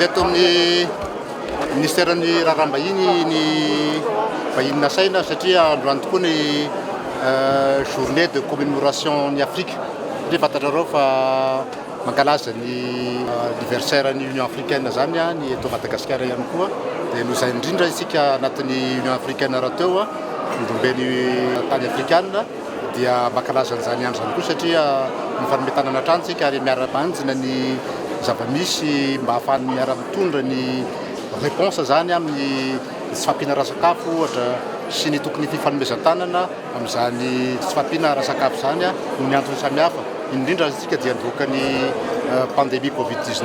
Mety amin'ny ministeran'ny raharaha-mbahiny ny vahiny nasaina satria androany tokoa ny journée de commémoration ny Afrique. Satria fantatrareo fa mankalaza ny anniversaire ny Union africaine zany ny eto Madagasikara ihany koa. Dia noho izay indrindra isika anatin'ny Union africaine raha teo ndomben'ny tany afrikana dia mankalaza an'izany andro zany koa satria mifanometana an'atrano tsika ary miara-manjina ny zava-misy mba ahafahany miara-mitondra ny réponse zany amin'ny tsy fampiana raha-sakafo ohatra sy ny tokony fifanomezan-tanana amin'izany tsy fampiana raha-sakafo zany noho ny antony samihafa. Indrindra isika dia nivoaka ny pandémie Covid-19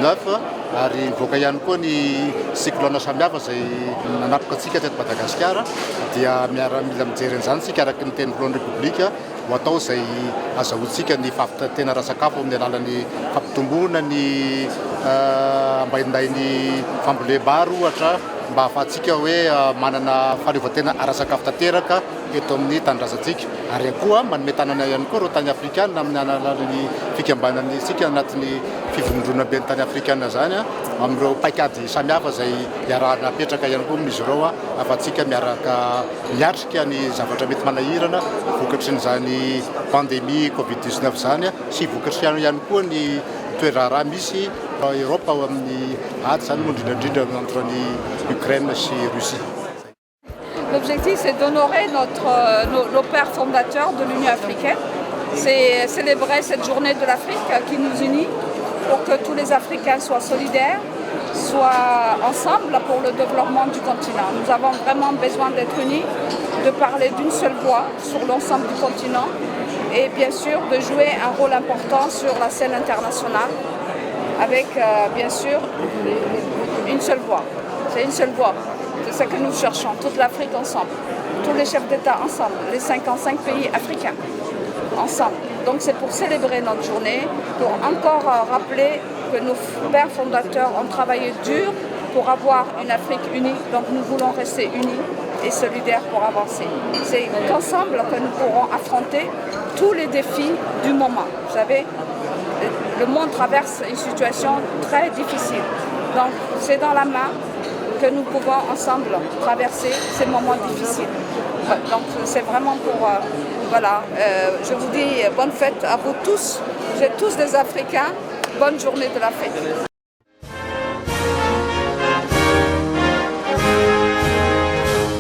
ary nivoaka ihany koa ny cyclone samihafa izay nanapoka antsika teto Madagasikara dia mila mijery an'izany sika araky ny teny voalohan'ny Repoblika ho atao izay azahoantsika ny fahafitetena raha-sakafo amin'ny alalan'ny fampitomboana ny ambaindainy fambolem-bary ohatra mba ahafahantsika hoe manana fahaleovan-tena ara-sakafo tanteraka eto amin'ny tanindrazantsika. Ary koa manome tanana ihany koa ireo tany afrikana amin'ny alalan'ny fikambanany isika anatin'ny fivondrona be ny tany afrikana zany amin'ireo paikady samihafa izay iarahana apetraka ihany koa amin'izy ireo ahafahantsika miaraka miatrika ny zavatra mety manahirana vokatry n'izany pandémie Covid-19 zany sy vokatry ihany koa ny toeraraha misy Europe ao amin'ny ady zany moa indrindrandrindra entre ny Ukraine sy Russie. L'objectif, c'est d'honorer nos pères fondateurs de l'Union africaine. C'est célébrer cette journée de l'Afrique qui nous unit pour que tous les Africains soient solidaires, soient ensemble pour le développement du continent. Nous avons vraiment besoin d'être unis, de parler d'une seule voix sur l'ensemble du continent et bien sûr de jouer un rôle important sur la scène internationale avec bien sûr une seule voix. C'est une seule voix. C'est ce que nous cherchons, toute l'Afrique ensemble, tous les chefs d'État ensemble, les 55 pays africains ensemble. Donc c'est pour célébrer notre journée, pour encore rappeler que nos pères fondateurs ont travaillé dur pour avoir une Afrique unie. Donc nous voulons rester unis et solidaires pour avancer. C'est qu'ensemble que nous pourrons affronter tous les défis du moment. Vous savez, le monde traverse une situation très difficile. Donc c'est dans la main que nous pouvons ensemble traverser ces moments difficiles. Donc c'est vraiment pour... voilà, je vous dis bonne fête à vous tous. Vous êtes tous des Africains. Bonne journée de la fête.